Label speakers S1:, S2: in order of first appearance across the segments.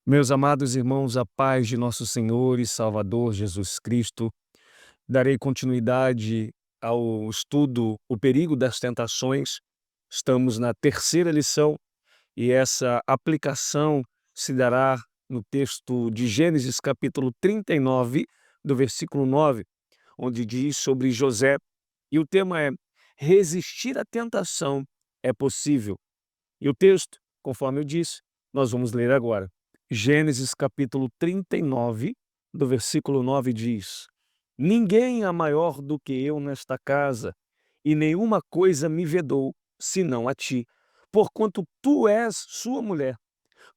S1: Meus amados irmãos, a paz de nosso Senhor e Salvador Jesus Cristo, darei continuidade ao estudo O Perigo das Tentações. Estamos na terceira lição e essa aplicação se dará no texto de Gênesis capítulo 39, do versículo 9, onde diz sobre José, e o tema é: resistir à tentação é possível. E o texto, conforme eu disse, nós vamos ler agora. Gênesis capítulo 39, do versículo 9 diz: Ninguém há maior do que eu nesta casa, e nenhuma coisa me vedou, senão a ti, porquanto tu és sua mulher.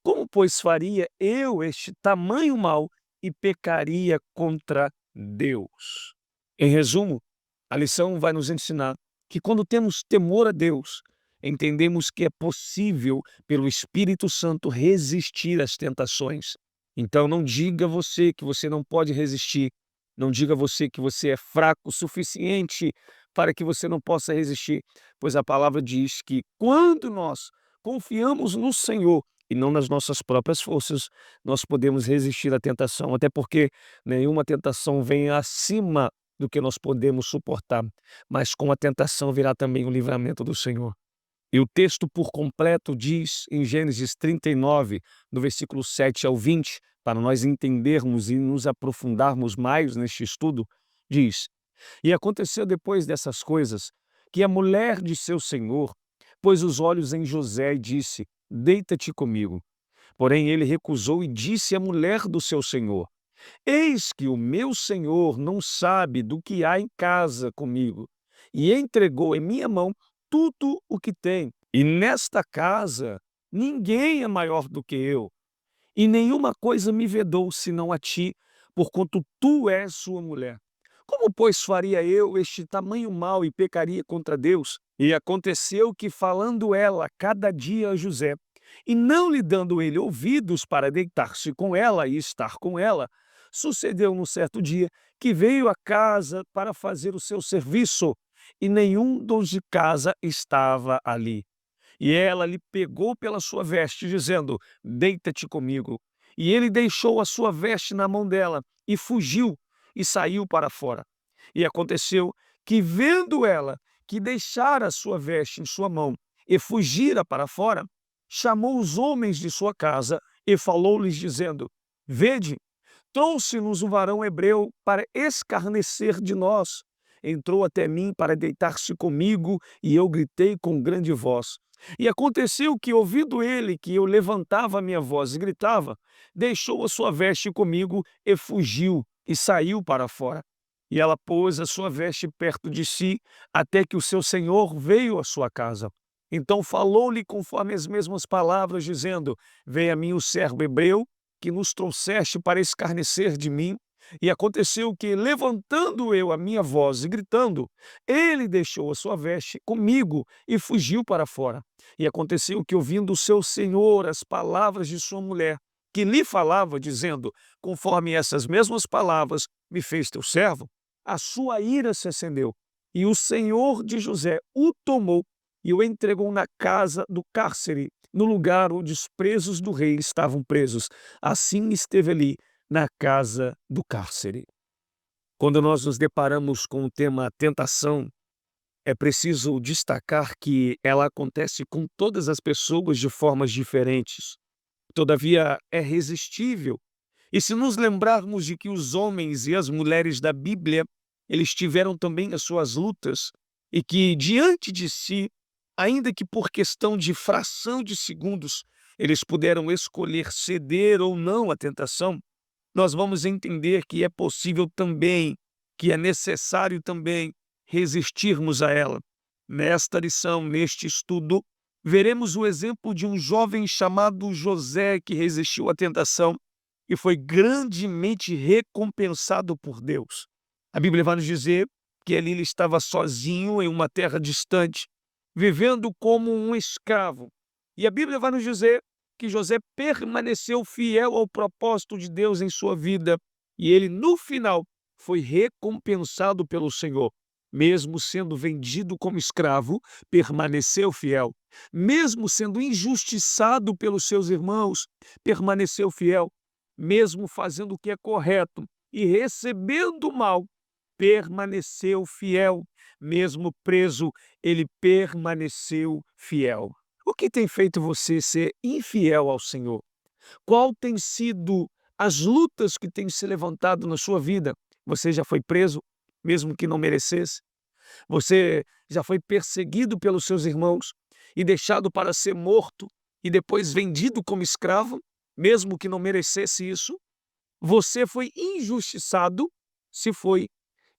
S1: Como, pois, faria eu este tamanho mal e pecaria contra Deus? Em resumo, a lição vai nos ensinar que quando temos temor a Deus, entendemos que é possível, pelo Espírito Santo, resistir às tentações. Então não diga você que você não pode resistir, não diga você que você é fraco o suficiente para que você não possa resistir, pois a palavra diz que quando nós confiamos no Senhor e não nas nossas próprias forças, nós podemos resistir à tentação, até porque nenhuma tentação vem acima do que nós podemos suportar, mas com a tentação virá também o livramento do Senhor. E o texto por completo diz em Gênesis 39, do versículo 7 ao 20, para nós entendermos e nos aprofundarmos mais neste estudo, diz: E aconteceu depois dessas coisas, que a mulher de seu senhor pôs os olhos em José e disse: Deita-te comigo. Porém ele recusou e disse à mulher do seu senhor: Eis que o meu senhor não sabe do que há em casa comigo, e entregou em minha mão tudo o que tem. E nesta casa ninguém é maior do que eu, e nenhuma coisa me vedou senão a ti, porquanto tu és sua mulher. Como, pois, faria eu este tamanho mal e pecaria contra Deus? E aconteceu que, falando ela cada dia a José, e não lhe dando ele ouvidos para deitar-se com ela e estar com ela, sucedeu num certo dia que veio à casa para fazer o seu serviço, e nenhum dos de casa estava ali. E ela lhe pegou pela sua veste, dizendo: Deita-te comigo. E ele deixou a sua veste na mão dela, e fugiu, e saiu para fora. E aconteceu que, vendo ela que deixara a sua veste em sua mão, e fugira para fora, chamou os homens de sua casa, e falou-lhes, dizendo: Vede, trouxe-nos um varão hebreu para escarnecer de nós. Entrou até mim para deitar-se comigo, e eu gritei com grande voz. E aconteceu que, ouvindo ele que eu levantava a minha voz e gritava, deixou a sua veste comigo e fugiu, e saiu para fora. E ela pôs a sua veste perto de si, até que o seu senhor veio à sua casa. Então falou-lhe conforme as mesmas palavras, dizendo: Venha a mim o servo hebreu, que nos trouxeste para escarnecer de mim. E aconteceu que, levantando eu a minha voz e gritando, ele deixou a sua veste comigo e fugiu para fora. E aconteceu que, ouvindo o seu senhor as palavras de sua mulher, que lhe falava, dizendo: Conforme essas mesmas palavras me fez teu servo, a sua ira se acendeu. E o senhor de José o tomou e o entregou na casa do cárcere, no lugar onde os presos do rei estavam presos. Assim esteve ali, na casa do cárcere. Quando nós nos deparamos com o tema tentação, é preciso destacar que ela acontece com todas as pessoas de formas diferentes. Todavia, é resistível. E se nos lembrarmos de que os homens e as mulheres da Bíblia, eles tiveram também as suas lutas, e que diante de si, ainda que por questão de fração de segundos, eles puderam escolher ceder ou não à tentação, nós vamos entender que é possível também, que é necessário também resistirmos a ela. Nesta lição, neste estudo, veremos o exemplo de um jovem chamado José que resistiu à tentação e foi grandemente recompensado por Deus. A Bíblia vai nos dizer que ali ele estava sozinho em uma terra distante, vivendo como um escravo. E a Bíblia vai nos dizer que José permaneceu fiel ao propósito de Deus em sua vida, e ele, no final, foi recompensado pelo Senhor. Mesmo sendo vendido como escravo, permaneceu fiel. Mesmo sendo injustiçado pelos seus irmãos, permaneceu fiel. Mesmo fazendo o que é correto e recebendo o mal, permaneceu fiel. Mesmo preso, ele permaneceu fiel. O que tem feito você ser infiel ao Senhor? Qual tem sido as lutas que têm se levantado na sua vida? Você já foi preso, mesmo que não merecesse? Você já foi perseguido pelos seus irmãos e deixado para ser morto e depois vendido como escravo, mesmo que não merecesse isso? Você foi injustiçado? Se foi,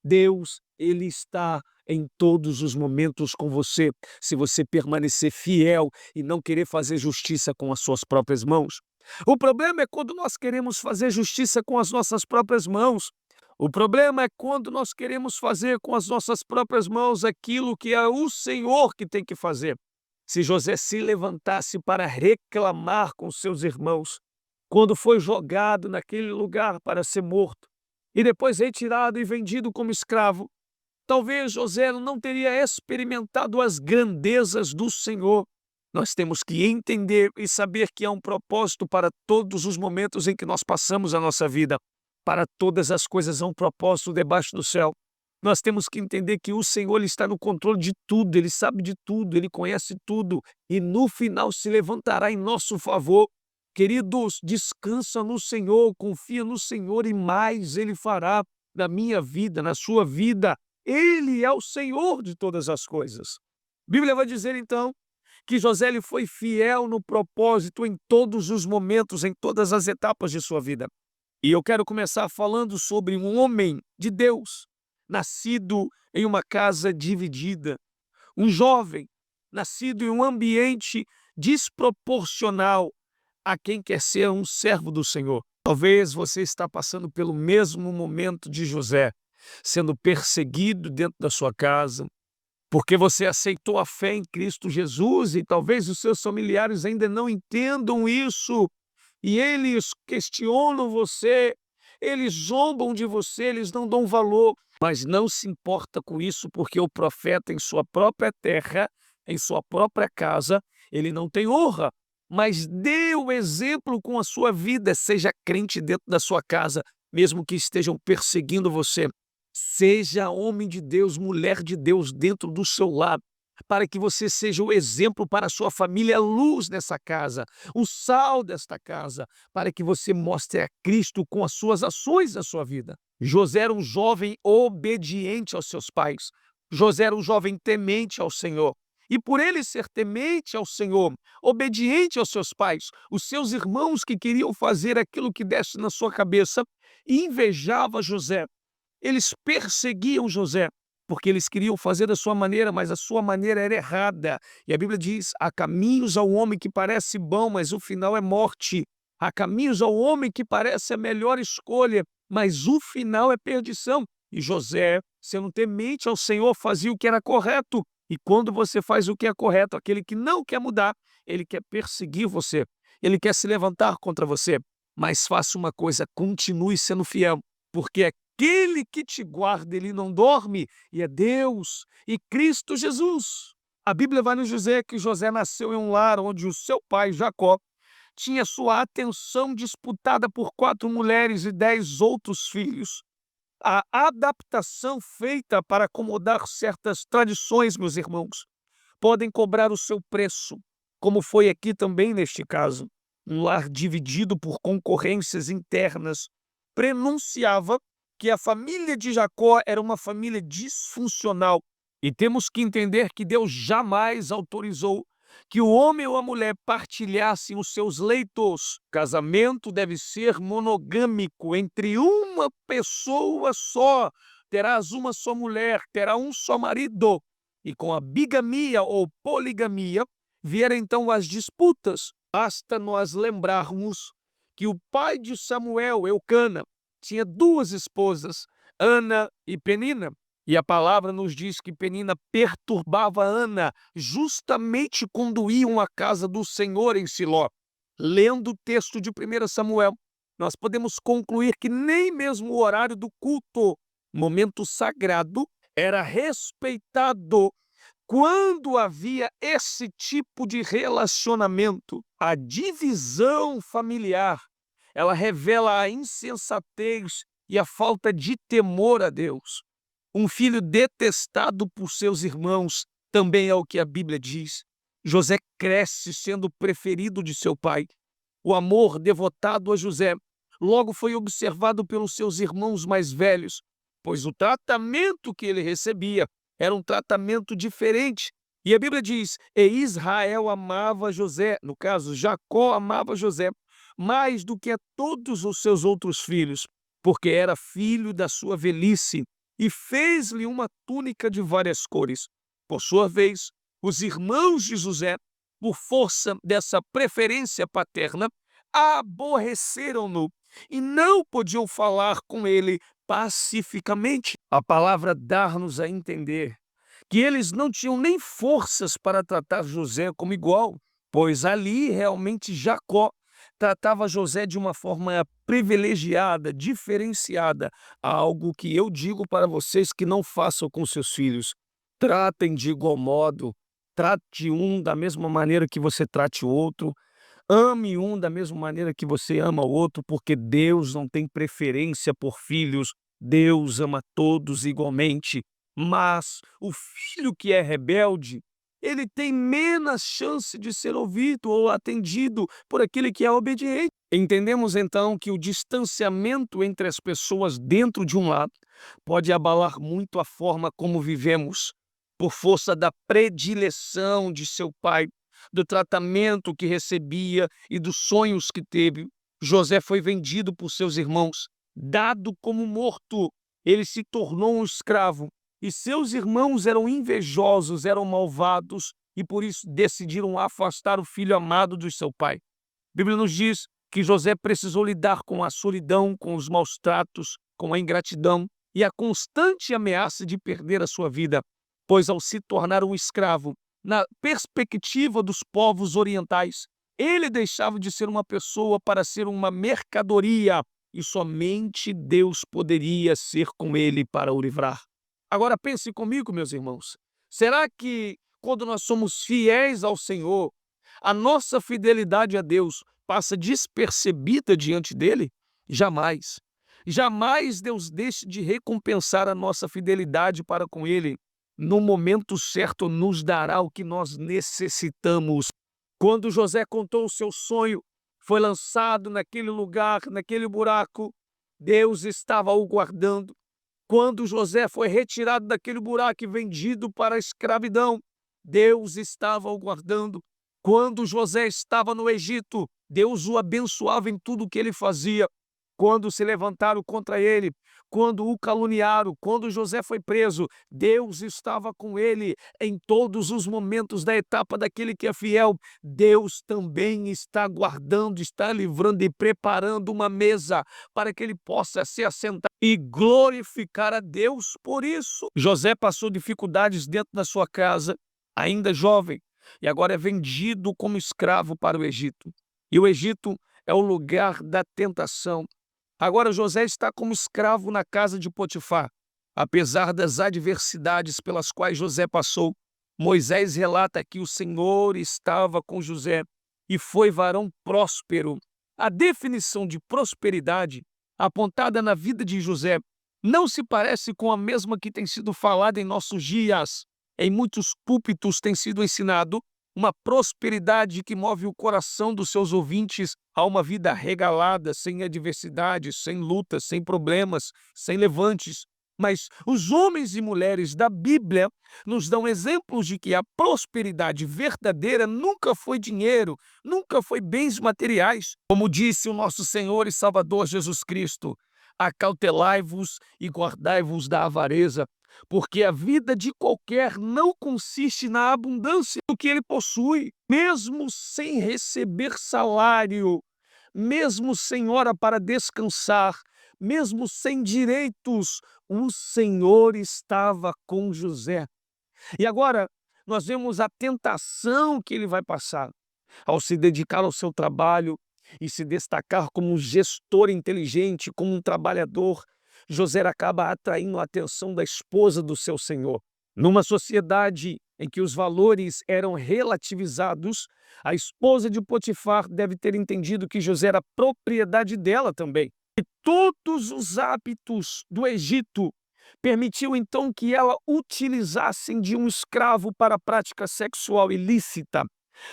S1: Deus, ele está em todos os momentos com você, se você permanecer fiel e não querer fazer justiça com as suas próprias mãos. O problema é quando nós queremos fazer justiça com as nossas próprias mãos. O problema é quando nós queremos fazer com as nossas próprias mãos aquilo que é o Senhor que tem que fazer. Se José se levantasse para reclamar com seus irmãos, quando foi jogado naquele lugar para ser morto, e depois retirado e vendido como escravo, talvez José não teria experimentado as grandezas do Senhor. Nós temos que entender e saber que há um propósito para todos os momentos em que nós passamos a nossa vida. Para todas as coisas há um propósito debaixo do céu. Nós temos que entender que o Senhor ele está no controle de tudo, Ele sabe de tudo, Ele conhece tudo e no final se levantará em nosso favor. Queridos, descansa no Senhor, confia no Senhor e mais Ele fará na minha vida, na sua vida. Ele é o Senhor de todas as coisas. A Bíblia vai dizer então que José ele foi fiel no propósito em todos os momentos, em todas as etapas de sua vida. E eu quero começar falando sobre um homem de Deus, nascido em uma casa dividida, um jovem nascido em um ambiente desproporcional a quem quer ser um servo do Senhor. Talvez você está passando pelo mesmo momento de José, sendo perseguido dentro da sua casa, porque você aceitou a fé em Cristo Jesus e talvez os seus familiares ainda não entendam isso e eles questionam você, eles zombam de você, eles não dão valor, mas não se importa com isso porque o profeta em sua própria terra, em sua própria casa, ele não tem honra, mas dê o exemplo com a sua vida, seja crente dentro da sua casa, mesmo que estejam perseguindo você. Seja homem de Deus, mulher de Deus dentro do seu lar, para que você seja o exemplo para a sua família, a luz dessa casa, o sal desta casa, para que você mostre a Cristo com as suas ações na sua vida. José era um jovem obediente aos seus pais. José era um jovem temente ao Senhor. E por ele ser temente ao Senhor, obediente aos seus pais, os seus irmãos que queriam fazer aquilo que desse na sua cabeça, invejavam José. Eles perseguiam José, porque eles queriam fazer da sua maneira, mas a sua maneira era errada. E a Bíblia diz, há caminhos ao homem que parece bom, mas o final é morte. Há caminhos ao homem que parece a melhor escolha, mas o final é perdição. E José, sendo temente ao Senhor, fazia o que era correto. E quando você faz o que é correto, aquele que não quer mudar, ele quer perseguir você, ele quer se levantar contra você. Mas faça uma coisa, continue sendo fiel, porque aquele que te guarda, ele não dorme, e é Deus e Cristo Jesus. A Bíblia vai nos dizer que José nasceu em um lar onde o seu pai, Jacó, tinha sua atenção disputada por 4 mulheres e 10 outros filhos. A adaptação feita para acomodar certas tradições, meus irmãos, podem cobrar o seu preço, como foi aqui também neste caso. Um lar dividido por concorrências internas prenunciava que a família de Jacó era uma família disfuncional. E temos que entender que Deus jamais autorizou que o homem ou a mulher partilhassem os seus leitos. Casamento deve ser monogâmico, entre uma pessoa só. Terás uma só mulher, terá um só marido. E com a bigamia ou poligamia, vieram então as disputas. Basta nós lembrarmos que o pai de Samuel, Eucana, tinha 2 esposas, Ana e Penina. E a palavra nos diz que Penina perturbava Ana, justamente quando iam à casa do Senhor em Siló. Lendo o texto de 1 Samuel, nós podemos concluir que nem mesmo o horário do culto, momento sagrado, era respeitado quando havia esse tipo de relacionamento. A divisão familiar, ela revela a insensatez e a falta de temor a Deus. Um filho detestado por seus irmãos também é o que a Bíblia diz. José cresce sendo preferido de seu pai. O amor devotado a José logo foi observado pelos seus irmãos mais velhos, pois o tratamento que ele recebia era um tratamento diferente. E a Bíblia diz: e Israel amava José, no caso, Jacó amava José, mais do que a todos os seus outros filhos, porque era filho da sua velhice, e fez-lhe uma túnica de várias cores. Por sua vez, os irmãos de José, por força dessa preferência paterna, aborreceram-no e não podiam falar com ele pacificamente. A palavra dá-nos a entender que eles não tinham nem forças para tratar José como igual, pois ali realmente Jacó tratava José de uma forma privilegiada, diferenciada, algo que eu digo para vocês que não façam com seus filhos. Tratem de igual modo, trate um da mesma maneira que você trate o outro, ame um da mesma maneira que você ama o outro, porque Deus não tem preferência por filhos, Deus ama todos igualmente. Mas o filho que é rebelde, ele tem menos chance de ser ouvido ou atendido por aquele que é obediente. Entendemos então que o distanciamento entre as pessoas dentro de um lar pode abalar muito a forma como vivemos, por força da predileção de seu pai, do tratamento que recebia e dos sonhos que teve. José foi vendido por seus irmãos, dado como morto. Ele se tornou um escravo e seus irmãos eram invejosos, eram malvados e por isso decidiram afastar o filho amado de seu pai. A Bíblia nos diz que José precisou lidar com a solidão, com os maus tratos, com a ingratidão e a constante ameaça de perder a sua vida, pois ao se tornar um escravo, na perspectiva dos povos orientais, ele deixava de ser uma pessoa para ser uma mercadoria e somente Deus poderia ser com ele para o livrar. Agora pense comigo, meus irmãos, será que quando nós somos fiéis ao Senhor, a nossa fidelidade a Deus passa despercebida diante dele? Jamais. Jamais Deus deixe de recompensar a nossa fidelidade para com ele. No momento certo nos dará o que nós necessitamos. Quando José contou o seu sonho, foi lançado naquele lugar, naquele buraco, Deus estava o guardando. Quando José foi retirado daquele buraco e vendido para a escravidão, Deus estava o guardando. Quando José estava no Egito, Deus o abençoava em tudo o que ele fazia. Quando se levantaram contra ele, quando o caluniaram, quando José foi preso, Deus estava com ele em todos os momentos da etapa daquele que é fiel. Deus também está guardando, está livrando e preparando uma mesa para que ele possa se assentar e glorificar a Deus por isso. José passou dificuldades dentro da sua casa, ainda jovem, e agora é vendido como escravo para o Egito. E o Egito é o lugar da tentação. Agora José está como escravo na casa de Potifar. Apesar das adversidades pelas quais José passou, Moisés relata que o Senhor estava com José e foi varão próspero. A definição de prosperidade apontada na vida de José não se parece com a mesma que tem sido falada em nossos dias. Em muitos púlpitos tem sido ensinado uma prosperidade que move o coração dos seus ouvintes a uma vida regalada, sem adversidades, sem lutas, sem problemas, sem levantes. Mas os homens e mulheres da Bíblia nos dão exemplos de que a prosperidade verdadeira nunca foi dinheiro, nunca foi bens materiais. Como disse o nosso Senhor e Salvador Jesus Cristo: acautelai-vos e guardai-vos da avareza, porque a vida de qualquer não consiste na abundância do que ele possui. Mesmo sem receber salário, mesmo sem hora para descansar, mesmo sem direitos, o Senhor estava com José. E agora nós vemos a tentação que ele vai passar ao se dedicar ao seu trabalho e se destacar como um gestor inteligente, como um trabalhador. José acaba atraindo a atenção da esposa do seu senhor. Numa sociedade em que os valores eram relativizados, a esposa de Potifar deve ter entendido que José era propriedade dela também. E todos os hábitos do Egito permitiu então que ela utilizasse de um escravo para a prática sexual ilícita.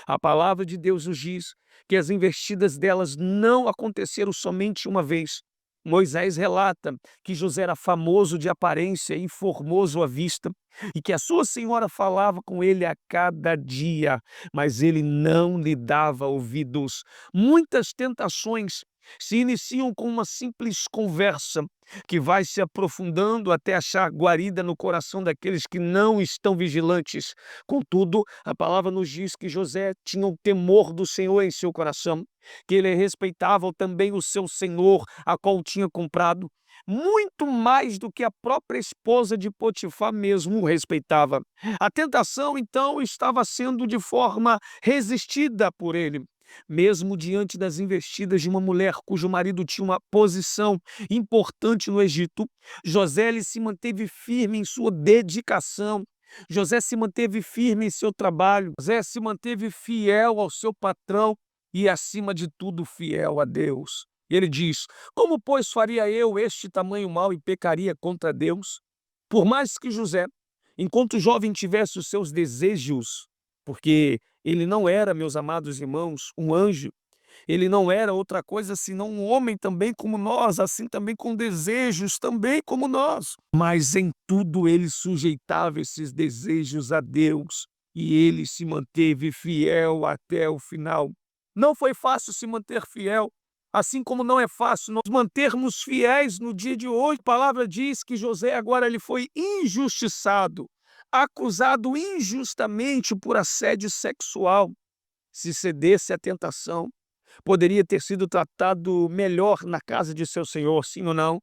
S1: A palavra de Deus nos diz que as investidas delas não aconteceram somente uma vez. Moisés relata que José era famoso de aparência e formoso à vista, e que a sua senhora falava com ele a cada dia, mas ele não lhe dava ouvidos. Muitas tentações se iniciam com uma simples conversa, que vai se aprofundando até achar guarida no coração daqueles que não estão vigilantes. Contudo, a palavra nos diz que José tinha o temor do Senhor em seu coração, que ele respeitava também o seu senhor, a qual tinha comprado, muito mais do que a própria esposa de Potifar mesmo o respeitava. A tentação, então, estava sendo de forma resistida por ele. Mesmo diante das investidas de uma mulher cujo marido tinha uma posição importante no Egito, José ele se manteve firme em sua dedicação. José se manteve firme em seu trabalho. José se manteve fiel ao seu patrão e, acima de tudo, fiel a Deus. Ele diz: como, pois, faria eu este tamanho mal e pecaria contra Deus? Por mais que José, enquanto jovem, tivesse os seus desejos, porque ele não era, meus amados irmãos, um anjo, ele não era outra coisa senão um homem também como nós, assim também com desejos também como nós. Mas em tudo ele sujeitava esses desejos a Deus e ele se manteve fiel até o final. Não foi fácil se manter fiel, assim como não é fácil nós mantermos fiéis no dia de hoje. A palavra diz que José agora ele foi injustiçado, acusado injustamente por assédio sexual. Se cedesse à tentação, poderia ter sido tratado melhor na casa de seu senhor, sim ou não?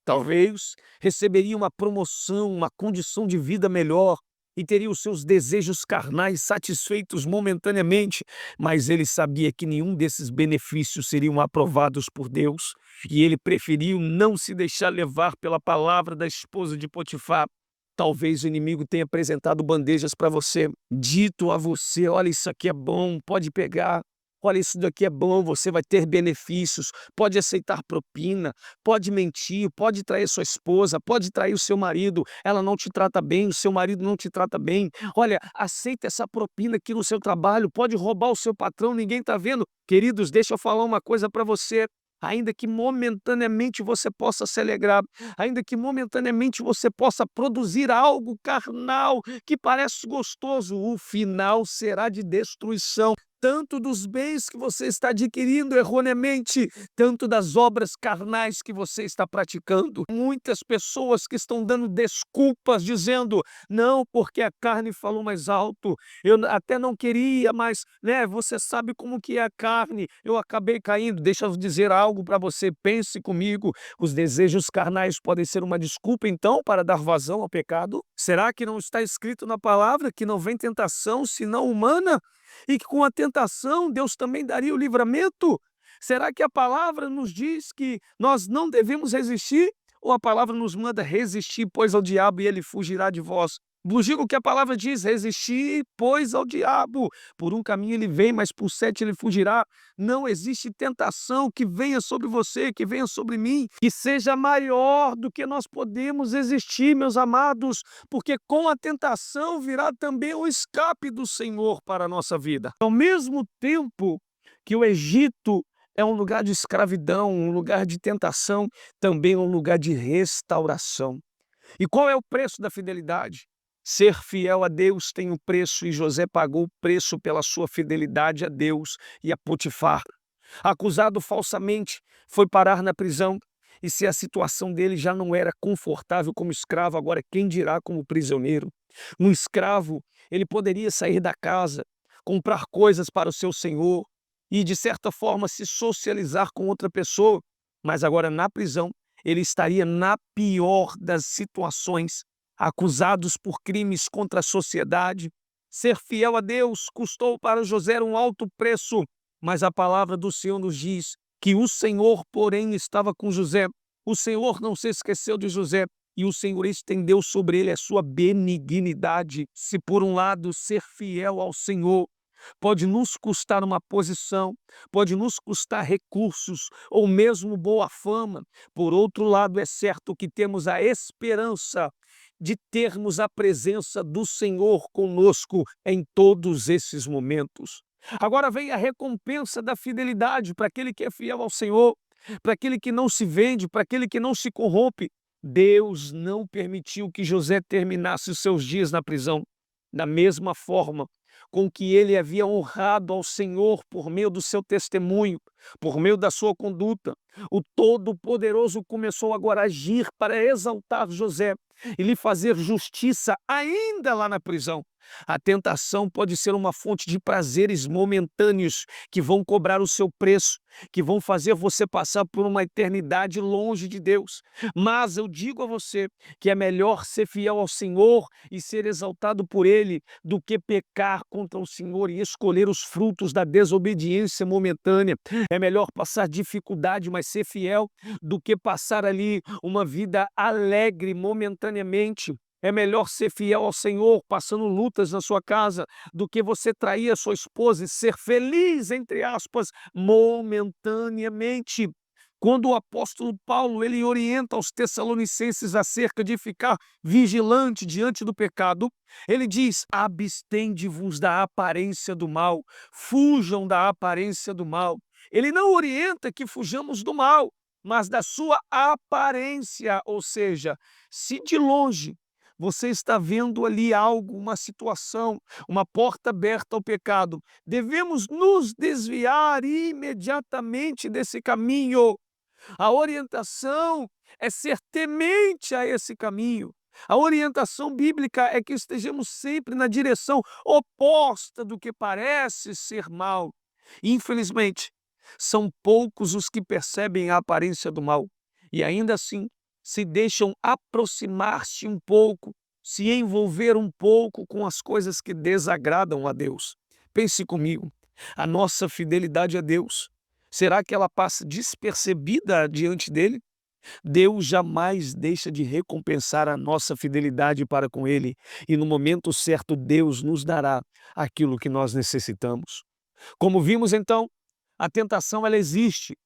S1: Talvez receberia uma promoção, uma condição de vida melhor e teria os seus desejos carnais satisfeitos momentaneamente, mas ele sabia que nenhum desses benefícios seriam aprovados por Deus e ele preferiu não se deixar levar pela palavra da esposa de Potifar. Talvez o inimigo tenha apresentado bandejas para você, dito a você: olha, isso aqui é bom, pode pegar. Olha, isso daqui é bom, você vai ter benefícios, pode aceitar propina, pode mentir, pode trair sua esposa, pode trair o seu marido, ela não te trata bem, o seu marido não te trata bem. Olha, aceita essa propina aqui no seu trabalho, pode roubar o seu patrão, ninguém está vendo. Queridos, deixa eu falar uma coisa para você. Ainda que momentaneamente você possa se alegrar, ainda que momentaneamente você possa produzir algo carnal que parece gostoso, o final será de destruição, tanto dos bens que você está adquirindo erroneamente, tanto das obras carnais que você está praticando. Muitas pessoas que estão dando desculpas, dizendo: não, porque a carne falou mais alto, eu até não queria, mas né, você sabe como que é a carne, eu acabei caindo. Deixa eu dizer algo para você, pense comigo, os desejos carnais podem ser uma desculpa então para dar vazão ao pecado? Será que não está escrito na palavra que não vem tentação senão humana? E que com a tentação Deus também daria o livramento? Será que a palavra nos diz que nós não devemos resistir? Ou a palavra nos manda resistir, pois, ao diabo e ele fugirá de vós? Vos digo que a palavra diz: resistir, pois, ao diabo. Por um caminho ele vem, mas por 7 ele fugirá. Não existe tentação que venha sobre você, que venha sobre mim, que seja maior do que nós podemos resistir, meus amados, porque com a tentação virá também o escape do Senhor para a nossa vida. Ao mesmo tempo que o Egito é um lugar de escravidão, um lugar de tentação, também é um lugar de restauração. E qual é o preço da fidelidade? Ser fiel a Deus tem um preço, e José pagou o preço pela sua fidelidade a Deus e a Potifar. Acusado falsamente, foi parar na prisão, e se a situação dele já não era confortável como escravo, agora quem dirá como prisioneiro? Um escravo, ele poderia sair da casa, comprar coisas para o seu senhor e, de certa forma, se socializar com outra pessoa, mas agora na prisão, ele estaria na pior das situações, acusados por crimes contra a sociedade. Ser fiel a Deus custou para José um alto preço, mas a palavra do Senhor nos diz que o Senhor, porém, estava com José. O Senhor não se esqueceu de José e o Senhor estendeu sobre ele a sua benignidade. Se por um lado ser fiel ao Senhor pode nos custar uma posição, pode nos custar recursos ou mesmo boa fama, por outro lado é certo que temos a esperança de termos a presença do Senhor conosco em todos esses momentos. Agora vem a recompensa da fidelidade para aquele que é fiel ao Senhor, para aquele que não se vende, para aquele que não se corrompe. Deus não permitiu que José terminasse os seus dias na prisão. Da mesma forma com que ele havia honrado ao Senhor por meio do seu testemunho, por meio da sua conduta, o Todo-Poderoso começou agora a agir para exaltar José e lhe fazer justiça ainda lá na prisão. A tentação pode ser uma fonte de prazeres momentâneos que vão cobrar o seu preço, que vão fazer você passar por uma eternidade longe de Deus. Mas eu digo a você que é melhor ser fiel ao Senhor e ser exaltado por Ele do que pecar contra o Senhor e escolher os frutos da desobediência momentânea. É melhor passar dificuldade, mas ser fiel, do que passar ali uma vida alegre momentaneamente. É melhor ser fiel ao Senhor, passando lutas na sua casa, do que você trair a sua esposa e ser feliz, entre aspas, momentaneamente. Quando o apóstolo Paulo ele orienta os tessalonicenses acerca de ficar vigilante diante do pecado, ele diz: abstende-vos da aparência do mal, fujam da aparência do mal. Ele não orienta que fujamos do mal, mas da sua aparência, ou seja, se de longe você está vendo ali algo, uma situação, uma porta aberta ao pecado, devemos nos desviar imediatamente desse caminho. A orientação é ser temente a esse caminho. A orientação bíblica é que estejamos sempre na direção oposta do que parece ser mal. Infelizmente, são poucos os que percebem a aparência do mal e ainda assim se deixam aproximar-se um pouco, se envolver um pouco com as coisas que desagradam a Deus. Pense comigo, a nossa fidelidade a Deus, será que ela passa despercebida diante dele? Deus jamais deixa de recompensar a nossa fidelidade para com Ele, e no momento certo Deus nos dará aquilo que nós necessitamos. Como vimos então, a tentação ela existe,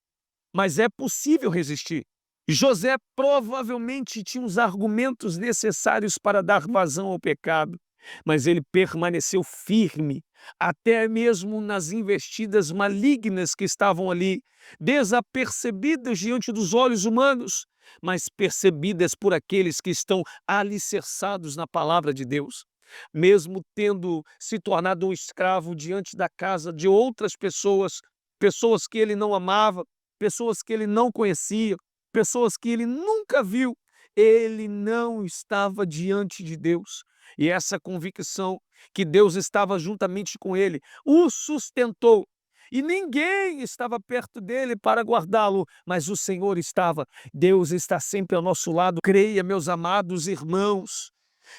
S1: mas é possível resistir. José provavelmente tinha os argumentos necessários para dar vazão ao pecado, mas ele permaneceu firme, até mesmo nas investidas malignas que estavam ali, desapercebidas diante dos olhos humanos, mas percebidas por aqueles que estão alicerçados na palavra de Deus. Mesmo tendo se tornado um escravo diante da casa de outras pessoas, pessoas que ele não amava, pessoas que ele não conhecia, pessoas que ele nunca viu, ele não estava diante de Deus. E essa convicção que Deus estava juntamente com ele o sustentou. E ninguém estava perto dele para guardá-lo, mas o Senhor estava. Deus está sempre ao nosso lado. Creia, meus amados irmãos,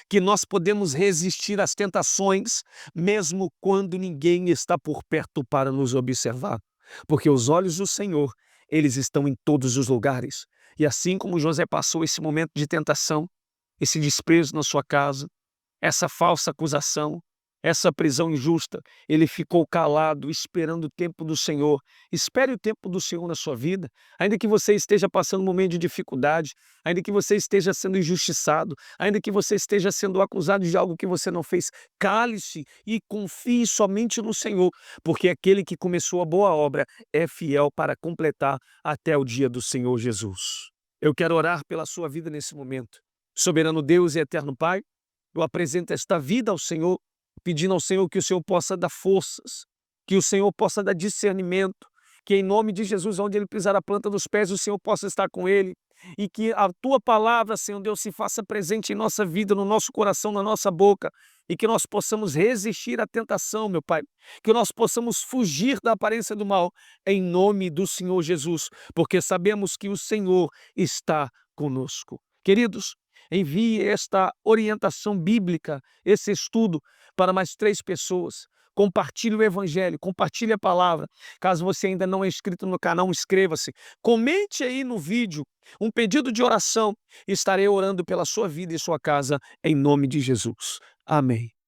S1: que nós podemos resistir às tentações, mesmo quando ninguém está por perto para nos observar. Porque os olhos do Senhor, eles estão em todos os lugares. E assim como José passou esse momento de tentação, esse desprezo na sua casa, essa falsa acusação, essa prisão injusta, ele ficou calado, esperando o tempo do Senhor. Espere o tempo do Senhor na sua vida, ainda que você esteja passando um momento de dificuldade, ainda que você esteja sendo injustiçado, ainda que você esteja sendo acusado de algo que você não fez. Cale-se e confie somente no Senhor, porque aquele que começou a boa obra é fiel para completar até o dia do Senhor Jesus. Eu quero orar pela sua vida nesse momento. Soberano Deus e eterno Pai, eu apresento esta vida ao Senhor, pedindo ao Senhor que o Senhor possa dar forças, que o Senhor possa dar discernimento, que em nome de Jesus, onde ele pisar a planta dos pés, o Senhor possa estar com ele, e que a tua palavra, Senhor Deus, se faça presente em nossa vida, no nosso coração, na nossa boca, e que nós possamos resistir à tentação, meu Pai, que nós possamos fugir da aparência do mal, em nome do Senhor Jesus, porque sabemos que o Senhor está conosco. Queridos, envie esta orientação bíblica, esse estudo, para mais 3 pessoas. compartilhe o evangelho, compartilhe a palavra. Caso você ainda não é inscrito no canal, inscreva-se. Comente aí no vídeo um pedido de oração. Estarei orando pela sua vida e sua casa em nome de Jesus. Amém.